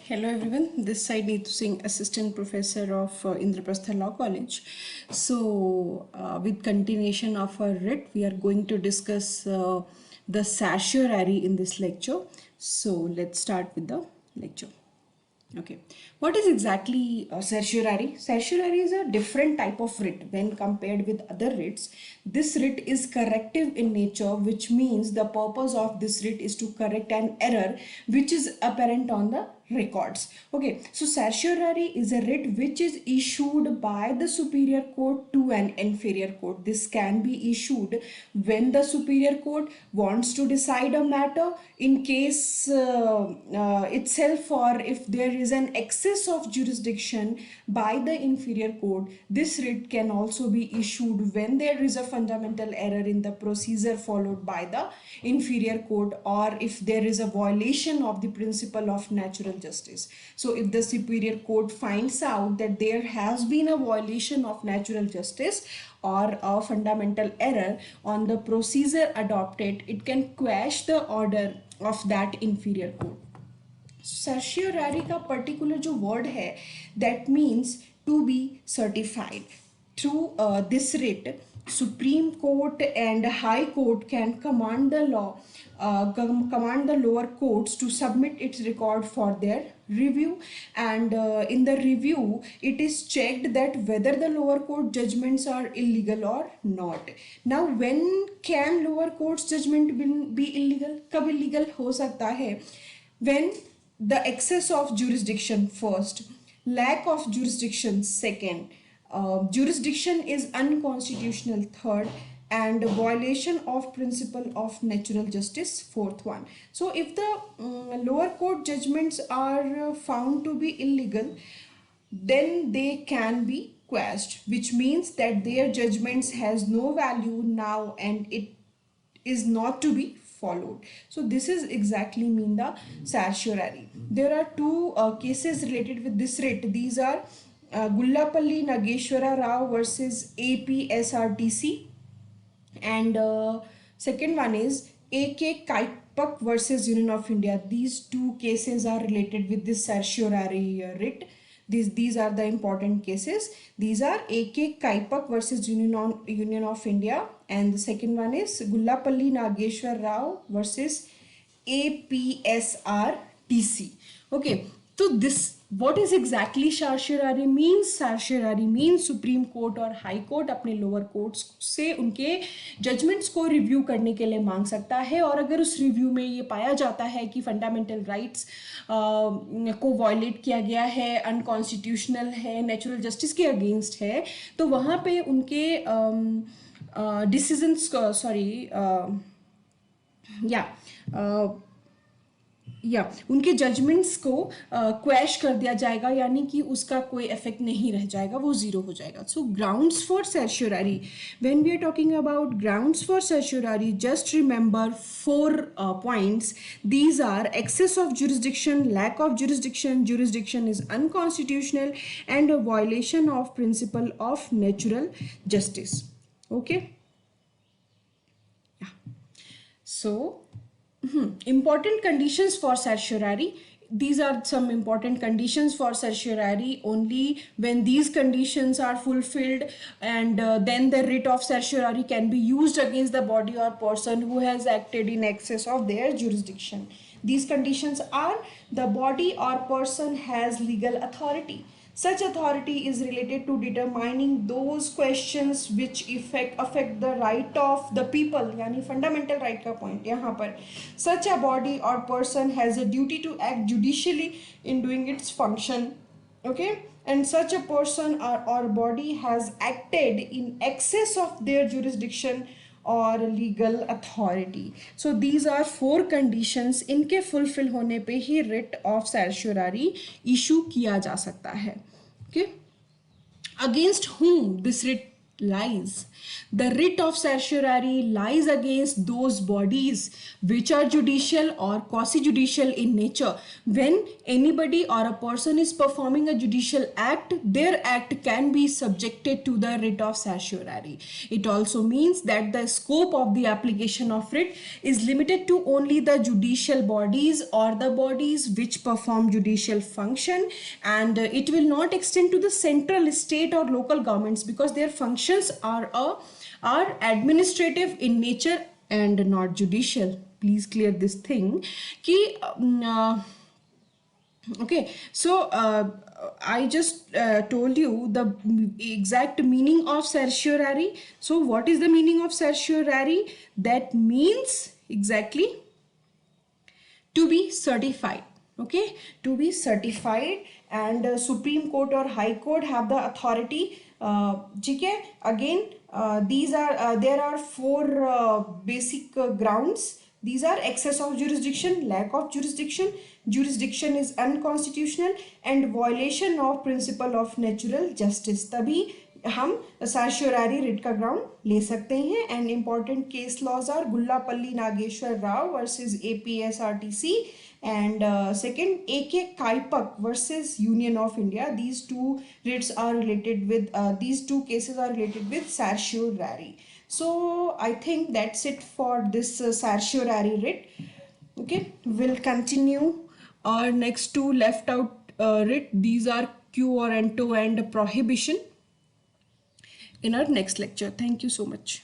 Hello everyone, this side Neetu Singh, Assistant Professor of Indraprastha Law College. With continuation of our writ, we are going to discuss the certiorari in this lecture. So, let's start with the lecture. Okay, what is exactly certiorari? Certiorari is a different type of writ when compared with other writs. This writ is corrective in nature, which means the purpose of this writ is to correct an error which is apparent on the records. Okay, so certiorari is a writ which is issued by the superior court to an inferior court. This can be issued when the superior court wants to decide a matter in case itself, or if there is an excess of jurisdiction by the inferior court. This writ can also be issued when there is a fundamental error in the procedure followed by the inferior court, or if there is a violation of the principle of natural justice. So if the superior court finds out that there has been a violation of natural justice or a fundamental error on the procedure adopted, it can quash the order of that inferior court. Certiorari का particular जो word है, that means to be certified. Through this writ, Supreme Court and High Court can command the lower courts to submit its record for their review, and in the review it is checked that whether the lower court judgments are illegal or not. Now, when can lower court's judgment be illegal? कब illegal हो सकता है? When the excess of jurisdiction first, lack of jurisdiction second, jurisdiction is unconstitutional third, and violation of principle of natural justice fourth one. So if the lower court judgments are found to be illegal, then they can be quashed, which means that their judgments has no value now and it is not to be followed. So this is exactly mean the certiorari. There are two cases related with this writ. These are Gullapalli Nageshwara Rao versus APSRTC, and second one is AK Kaipak versus Union of India. These two cases are related with this certiorari writ. These are the important cases. These are AK Kaipak versus Union of India, and the second one is Gullapalli Nageshwar Rao versus APSRTC. Okay, so this, what is exactly certiorari means? Certiorari means supreme court और high court अपने lower courts से उनके judgements को review करने के लिए मांग सकता है, और अगर उस रिव्यू में ये पाया जाता है कि फंडामेंटल राइट्स को वायलेट किया गया है, अनकॉन्स्टिट्यूशनल है, नेचुरल जस्टिस के अगेंस्ट है, तो वहाँ पे उनके डिसीजंस उनके जजमेंट्स को क्वैश कर दिया जाएगा, यानी कि उसका कोई इफेक्ट नहीं रह जाएगा, वो जीरो हो जाएगा. So grounds for certiorari, when we are talking about grounds for certiorari, just remember 4 points. These are excess of jurisdiction, lack of jurisdiction, jurisdiction is unconstitutional, and a violation of principle of natural justice. Okay, yeah. So important conditions for certiorari. These are some important conditions for certiorari. Only when these conditions are fulfilled, and then the writ of certiorari can be used against the body or person who has acted in excess of their jurisdiction. These conditions are: the body or person has legal authority. Such authority is related to determining those questions which affect the right of the people, यानी fundamental right का point यहाँ पर. Such a body or person has a duty to act judicially in doing its function. Okay, and such a person or body has acted in excess of their jurisdiction और legal authority. So these are 4 conditions. इनके fulfill होने पे ही writ of certiorari issue किया जा सकता है. Okay, against whom this writ lies. The writ of certiorari lies against those bodies which are judicial or quasi-judicial in nature. When anybody or a person is performing a judicial act, their act can be subjected to the writ of certiorari. It also means that the scope of the application of writ is limited to only the judicial bodies or the bodies which perform judicial function, and it will not extend to the central, state or local governments because their functions are administrative in nature and not judicial. Please clear this thing कि okay, so I just told you the exact meaning of certiorari. So what is the meaning of certiorari? That means exactly to be certified. Okay, to be certified, and Supreme Court or High Court have the authority. ठीक है, again these are there are four basic grounds. These are excess of jurisdiction, lack of jurisdiction, jurisdiction is unconstitutional, and violation of principle of natural justice. तभी हम certiorari writ का ground ले सकते हैं. And important case laws are Gullapalli Nageswara Rao versus APSRTC, and second AK Kaipak versus Union of India. These two writs are related with these two cases are related with certiorari. So I think that's it for this certiorari writ. Okay, we'll continue our next two left out writ. These are quo warranto and prohibition in our next lecture. Thank you so much.